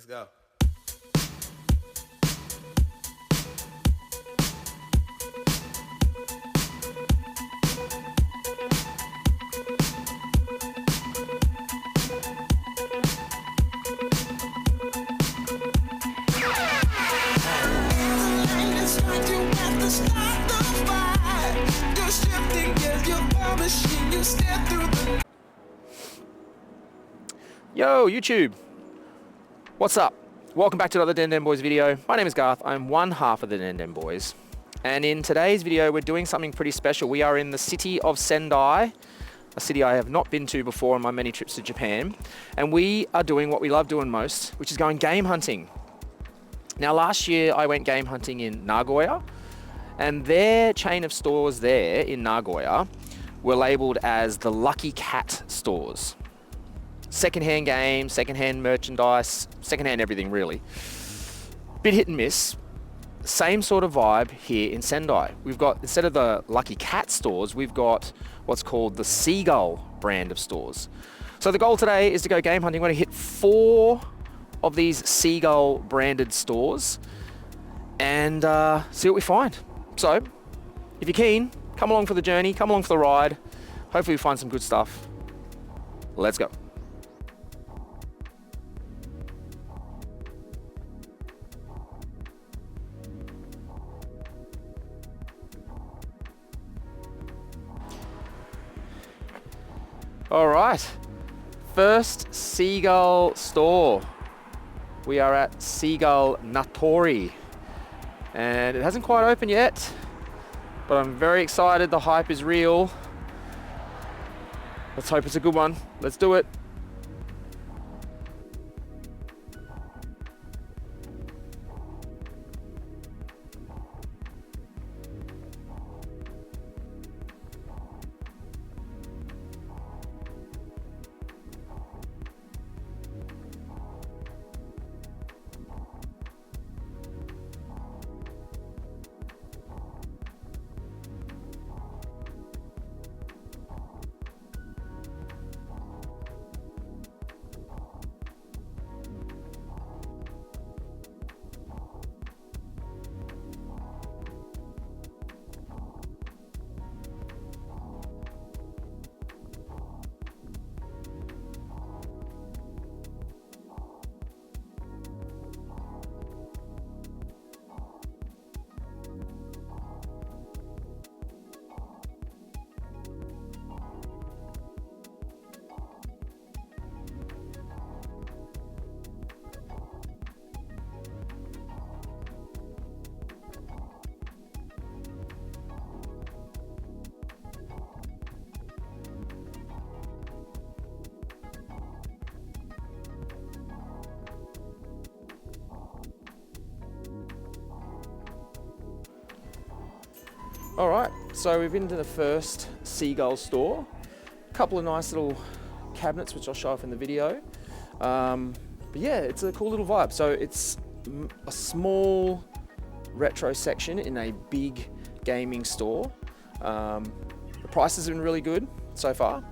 Let's go. Yo, YouTube! What's up? Welcome back to another Den Den Boys video. My name is Garth. I'm one half of the Den Den Boys. And in today's video, we're doing something pretty special. We are in the city of Sendai, a city I have not been to before on my many trips to Japan. And we are doing what we love doing most, which is going game hunting. Now, last year I went game hunting in Nagoya, and their chain of stores there in Nagoya were labeled as the Lucky Cat stores. Secondhand games, secondhand merchandise, secondhand everything really. Bit hit and miss. Same sort of vibe here in Sendai. We've got, instead of the Lucky Cat stores, we've got what's called the Seagull brand of stores. So the goal today is to go game hunting. We're going to hit 4 of these Seagull branded stores and see what we find. So if you're keen, come along for the journey, come along for the ride. Hopefully we find some good stuff. Let's go. All right, first Seagull store. We are at Seagull Natori, and it hasn't quite opened yet, but I'm very excited. The hype is real. Let's hope it's a good one. Let's do it. All right, so we've been to the first Seagull store. A couple of nice little cabinets, which I'll show off in the video. But yeah, it's a cool little vibe. So it's a small retro section in a big gaming store. The prices have been really good so far.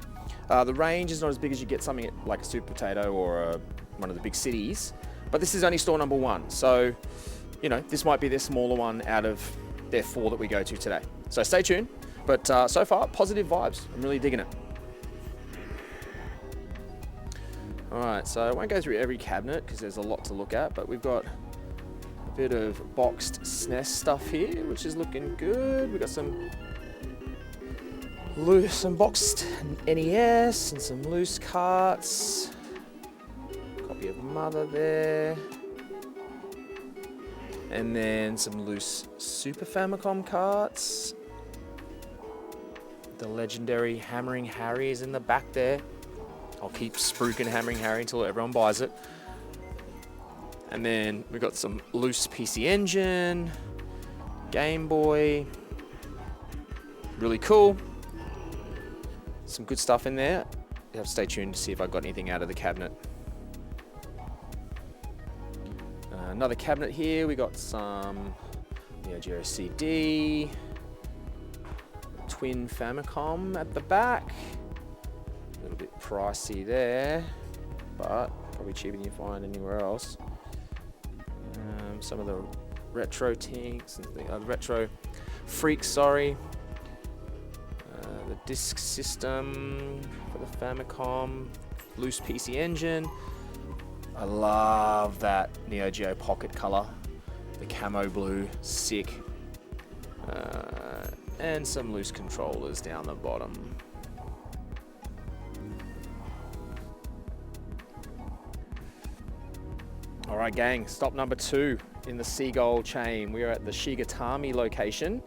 The range is not as big as you get something at like a Super Potato or one of the big cities, but this is only store number 1. So, you know, this might be the smaller one out of their 4 that we go to today. So stay tuned, but so far, positive vibes. I'm really digging it. All right, so I won't go through every cabinet because there's a lot to look at, but we've got a bit of boxed SNES stuff here, which is looking good. We've got some boxed NES and some loose carts. Copy of Mother there. And then some loose Super Famicom carts. The legendary Hammering Harry is in the back there. I'll keep spruiking Hammering Harry until everyone buys it. And then we've got some loose PC Engine, Game Boy. Really cool. Some good stuff in there. You have to stay tuned to see if I got anything out of the cabinet. Another cabinet here, we got some Neo Geo CD, twin Famicom at the back. A little bit pricey there, but probably cheaper than you find anywhere else. some of the retro tinks, and retro freaks, sorry. The disc system for the Famicom, loose PC engine. I love that Neo Geo Pocket color, the camo blue, sick. And some loose controllers down the bottom. Alright gang, stop number 2 in the Seagull chain. We are at the Shigatami location.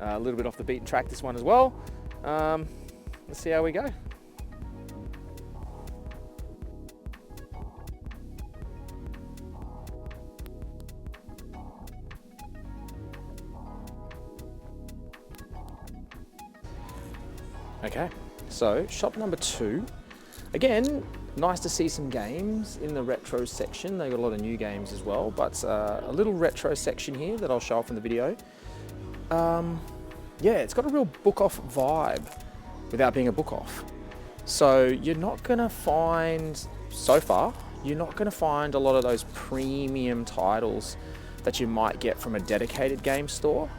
A little bit off the beaten track this one as well. Let's see how we go. Okay, so shop number 2. Again, nice to see some games in the retro section. They got a lot of new games as well, but a little retro section here that I'll show off in the video. Yeah, it's got a real book-off vibe without being a book-off. So you're not gonna find, so far, you're not gonna find a lot of those premium titles that you might get from a dedicated game store,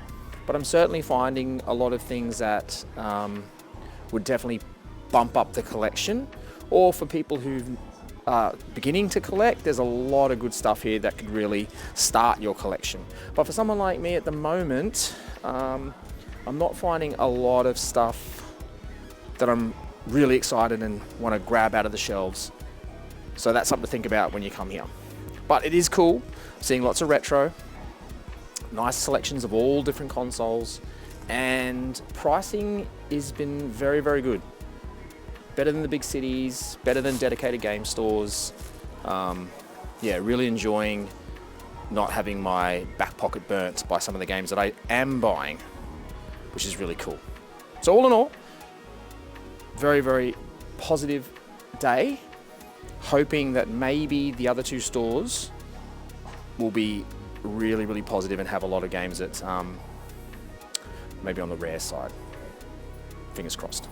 but I'm certainly finding a lot of things that would definitely bump up the collection. Or for people who are beginning to collect, there's a lot of good stuff here that could really start your collection. But for someone like me at the moment, I'm not finding a lot of stuff that I'm really excited and want to grab out of the shelves. So that's something to think about when you come here. But it is cool, seeing lots of retro, nice selections of all different consoles, and pricing has been very, very good. Better than the big cities, better than dedicated game stores. Yeah, really enjoying not having my back pocket burnt by some of the games that I am buying, which is really cool. So all in all, very, very positive day. Hoping that maybe the other 2 stores will be really, really positive and have a lot of games that maybe on the rare side. Fingers crossed.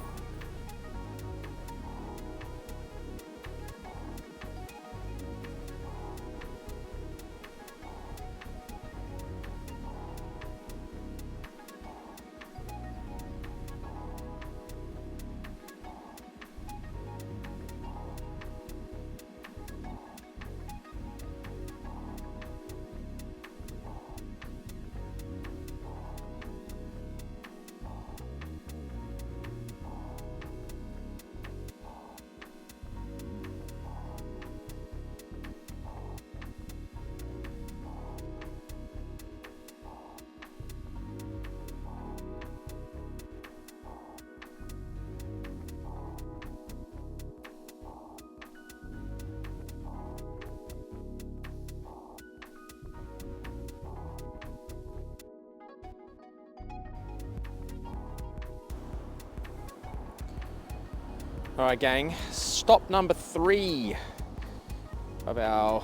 All right, gang, stop number 3 of our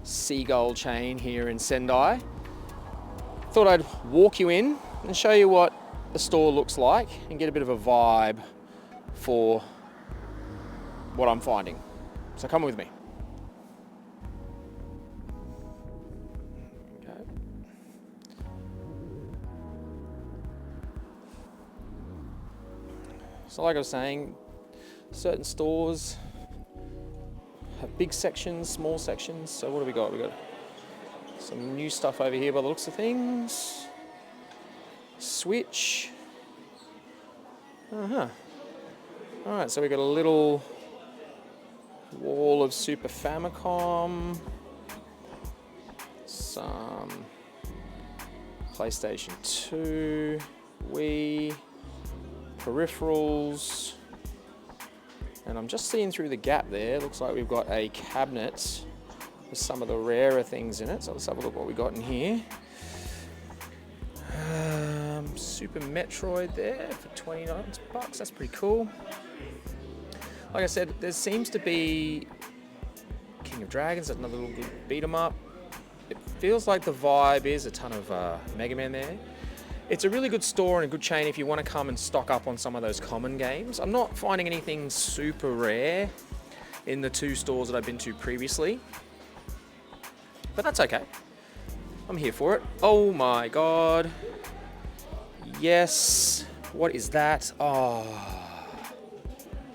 Seagull chain here in Sendai. Thought I'd walk you in and show you what the store looks like and get a bit of a vibe for what I'm finding. So come with me. Okay. So like I was saying, certain stores have big sections, small sections. So what do we got? We got some new stuff over here by the looks of things. Switch. All right, so we got a little wall of Super Famicom, some PlayStation 2, Wii, peripherals, and I'm just seeing through the gap there. Looks like we've got a cabinet with some of the rarer things in it. So let's have a look what we got in here. Super Metroid there for $29. That's pretty cool. Like I said, there seems to be King of Dragons, another little good beat 'em up. It feels like the vibe is a ton of Mega Man there. It's a really good store and a good chain if you want to come and stock up on some of those common games. I'm not finding anything super rare in the 2 stores that I've been to previously. But that's okay. I'm here for it. Oh my God. Yes. What is that? Oh,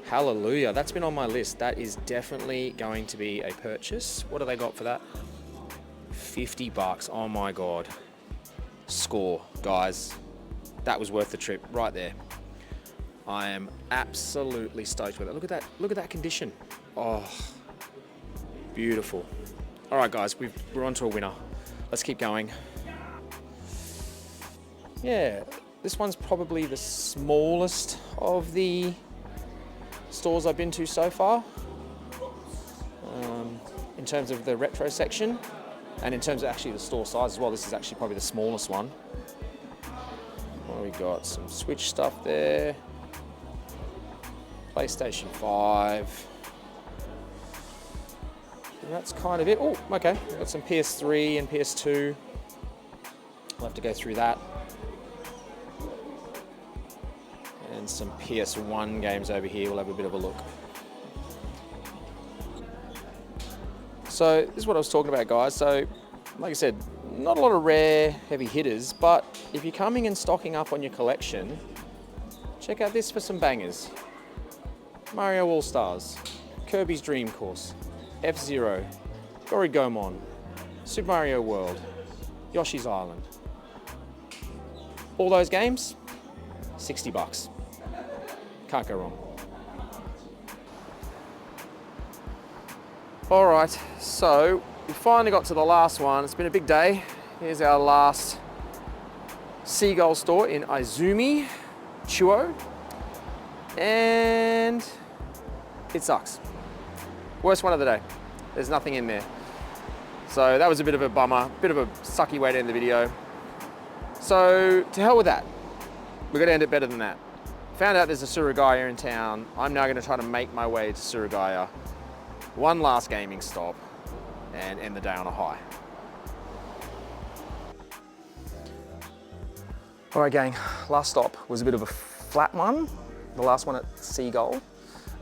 hallelujah. That's been on my list. That is definitely going to be a purchase. What do they got for that? 50 bucks. Oh my God. Score, guys. That was worth the trip right there. I am absolutely stoked with it. Look at that. Look at that condition. Oh, beautiful. All right, guys, we're on to a winner. Let's keep going. Yeah, this one's probably the smallest of the stores I've been to so far. In terms of the retro section, and in terms of actually the store size as well, this is actually probably the smallest one. Well, we got some Switch stuff there. PlayStation 5. And that's kind of it. Oh, okay. We've got some PS3 and PS2. We'll have to go through that. And some PS1 games over here. We'll have a bit of a look. So this is what I was talking about, guys. So, like I said, not a lot of rare heavy hitters, but if you're coming and stocking up on your collection, check out this for some bangers. Mario All-Stars, Kirby's Dream Course, F-Zero, Gorigomon, Super Mario World, Yoshi's Island. All those games, 60 bucks. Can't go wrong. All right, so we finally got to the last one. It's been a big day. Here's our last Seagull store in Izumi, Chuo. And it sucks. Worst one of the day. There's nothing in there. So that was a bit of a bummer, bit of a sucky way to end the video. So to hell with that. We're gonna end it better than that. Found out there's a Surugaya in town. I'm now gonna try to make my way to Surugaya. One last gaming stop and end the day on a high. All right, gang, last stop was a bit of a flat one. The last one at Seagull,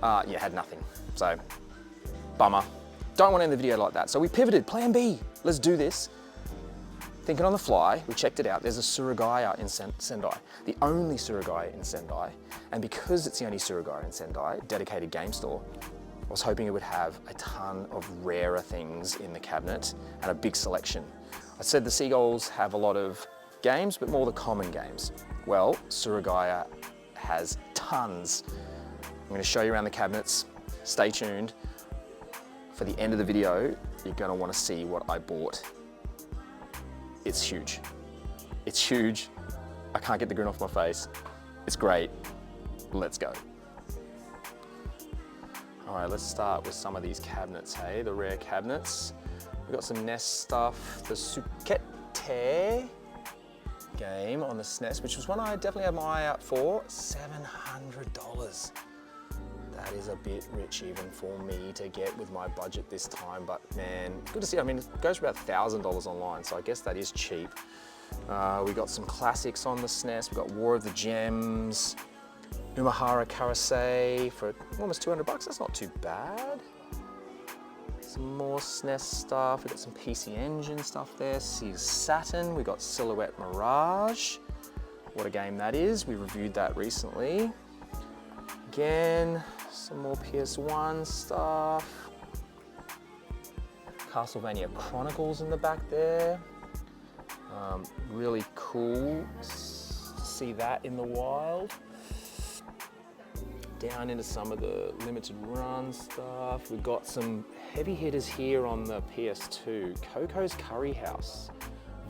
yeah, had nothing. So, bummer. Don't want to end the video like that. So we pivoted, plan B. Let's do this. Thinking on the fly, we checked it out. There's a Surugaya in Sendai, the only Surugaya in Sendai. And because it's the only Surugaya in Sendai, dedicated game store, I was hoping it would have a ton of rarer things in the cabinet and a big selection. I said the Seagulls have a lot of games, but more the common games. Well, Surugaya has tons. I'm going to show you around the cabinets. Stay tuned. For the end of the video, you're going to want to see what I bought. It's huge. It's huge. I can't get the grin off my face. It's great. Let's go. All right, let's start with some of these cabinets, hey? The rare cabinets. We've got some NES stuff. The Sukete game on the SNES, which was one I definitely had my eye out for. $700. That is a bit rich even for me to get with my budget this time, but man, good to see. I mean, it goes for about $1,000 online, so I guess that is cheap. We got some classics on the SNES. We got War of the Gems, Umahara Karase for almost 200 bucks. That's not too bad. Some more SNES stuff. We got some PC Engine stuff there. Sega Saturn. We got Silhouette Mirage. What a game that is. We reviewed that recently. Again, some more PS1 stuff. Castlevania Chronicles in the back there. Really cool to see that in the wild. Down into some of the limited run stuff. We've got some heavy hitters here on the PS2. Coco's Curry House.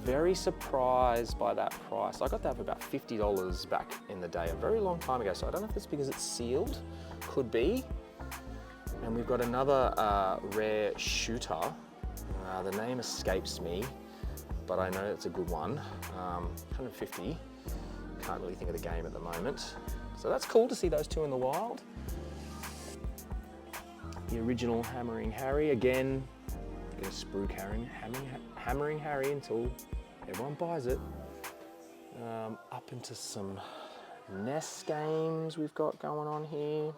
Very surprised by that price. I got that for about $50 back in the day, a very long time ago. So I don't know if it's because it's sealed, could be. And we've got another rare shooter. The name escapes me, but I know it's a good one. 150. Can't really think of the game at the moment. So that's cool to see those two in the wild. The original Hammering Harry, again, gonna spruik Hammering Harry until everyone buys it. Up into some NES games we've got going on here.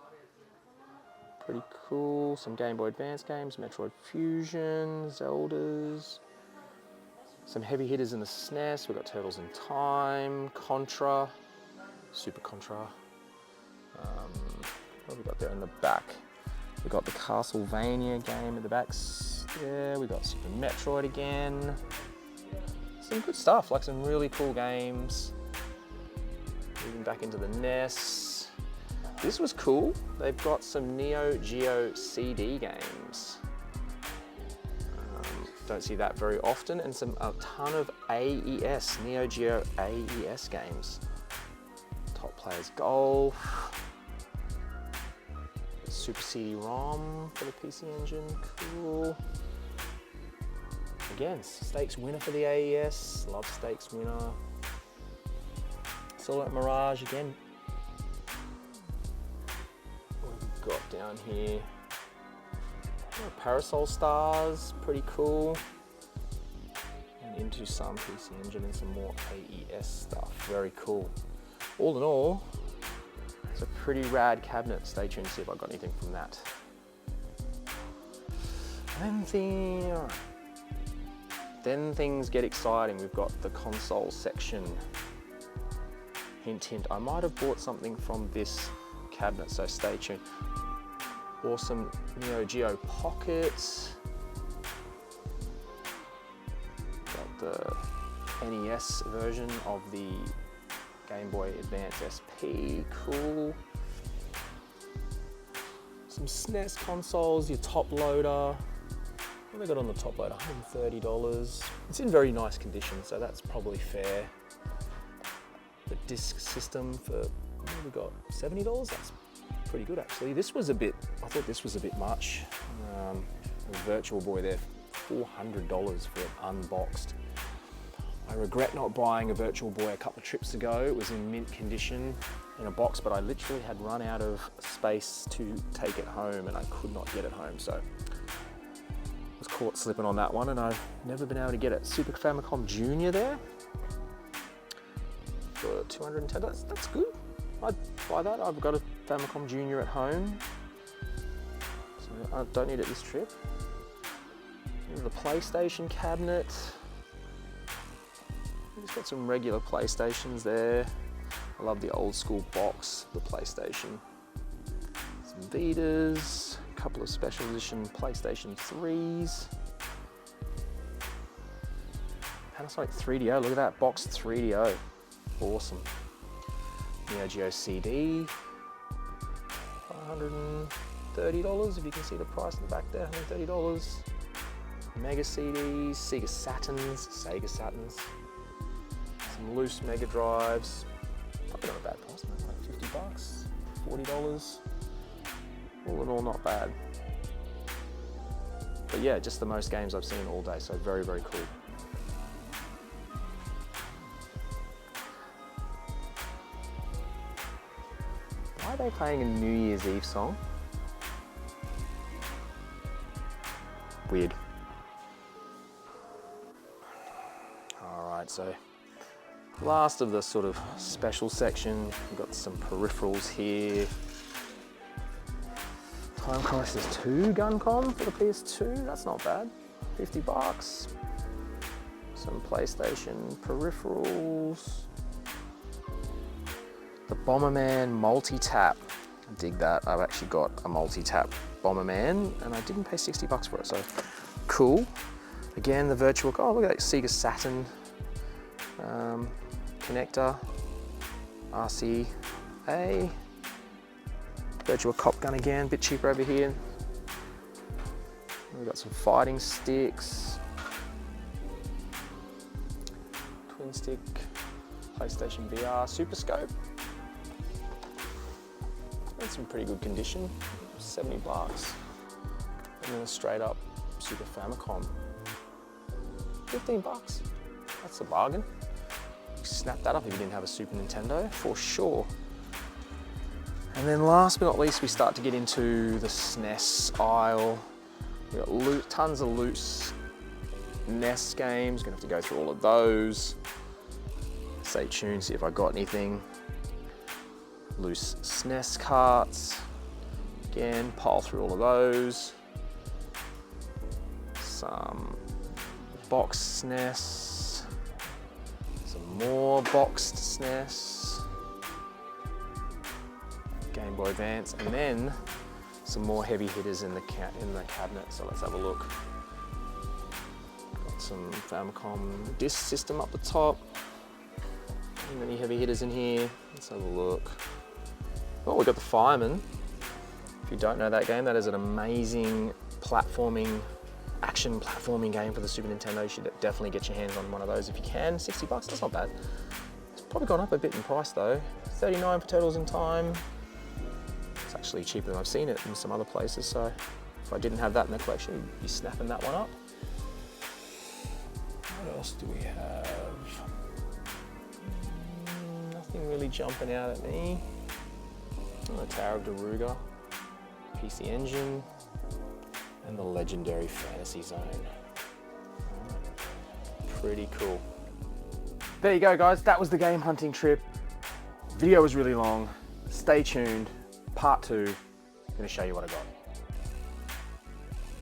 Pretty cool. Some Game Boy Advance games, Metroid Fusion, Zeldas. Some heavy hitters in the SNES. We've got Turtles in Time, Contra, Super Contra. What have we got there in the back? We've got the Castlevania game at the back there. We've got Super Metroid again. Some good stuff, like some really cool games. Moving back into the NES. This was cool. They've got some Neo Geo CD games. Don't see that very often, and a ton of AES, Neo Geo AES games. Top Players Golf. Super CD-ROM for the PC Engine, cool. Again, stakes winner for the AES, love stakes winner. Solar Mirage again. What have we got down here? Oh, Parasol Stars, pretty cool. And into some PC Engine and some more AES stuff, very cool. All in all, it's a pretty rad cabinet. Stay tuned to see if I got anything from that. And then things get exciting. We've got the console section. Hint, hint, I might have bought something from this cabinet, so stay tuned. Awesome Neo Geo Pocket. Got the NES version of the Game Boy Advance SP, cool. Some SNES consoles, your top loader. What have they got on the top loader? $130. It's in very nice condition, so that's probably fair. The disc system for, what have we got? $70? That's pretty good actually. This was a bit, I thought this was a bit much. The Virtual Boy there, $400 for it unboxed. I regret not buying a Virtual Boy a couple of trips ago. It was in mint condition in a box, but I literally had run out of space to take it home and I could not get it home. So I was caught slipping on that one and I've never been able to get it. Super Famicom Junior there for $210. That's good. I'd buy that. I've got a Famicom Junior at home, so I don't need it this trip. The PlayStation cabinet. Just got some regular PlayStations there. I love the old school box, the PlayStation. Some Vitas, a couple of special edition PlayStation 3s. Panasonic 3DO, look at that, box 3DO. Awesome. Neo Geo CD, $130 if you can see the price in the back there, $130. Mega CDs, Sega Saturns. Some loose Mega Drives, probably not a bad price, like $50, $40. All in all, not bad. But yeah, just the most games I've seen all day, so very, very cool. Why are they playing a New Year's Eve song? Weird. All right, so last of the sort of special section, we've got some peripherals here. Time Crisis 2 Guncom for the PS2, that's not bad. $50. Some PlayStation peripherals. The Bomberman multi-tap. I dig that. I've actually got a multi-tap Bomberman and I didn't pay $60 for it, so cool. Again, the virtual, oh look at that Sega Saturn connector, RCA, virtual cop gun again, a bit cheaper over here. We've got some fighting sticks, twin stick, PlayStation VR, Super Scope. It's in pretty good condition, $70. And then a straight up Super Famicom, $15. That's a bargain. Snap that up if you didn't have a Super Nintendo, for sure. And then last but not least, we start to get into the SNES aisle. We've got tons of loose NES games. Gonna have to go through all of those. Stay tuned, see if I got anything. Loose SNES carts. Again, pile through all of those. Some box SNES, some more boxed SNES, Game Boy Advance, and then some more heavy hitters in the cabinet. So let's have a look. Got some Famicom disc system up the top. Many heavy hitters in here. Let's have a look. Oh, we've got the Fireman. If you don't know that game, that is an amazing action platforming game for the Super Nintendo. You should definitely get your hands on one of those if you can. 60 bucks, that's not bad. It's probably gone up a bit in price though. 39 for Turtles in Time. It's actually cheaper than I've seen it in some other places, so if I didn't have that in the collection, you'd be snapping that one up. What else do we have? Nothing really jumping out at me. Oh, the Tower of Daruga, PC Engine, and the legendary Fantasy Zone. Pretty cool. There you go, guys. That was the game hunting trip. Video was really long. Stay tuned. Part 2. I'm going to show you what I got.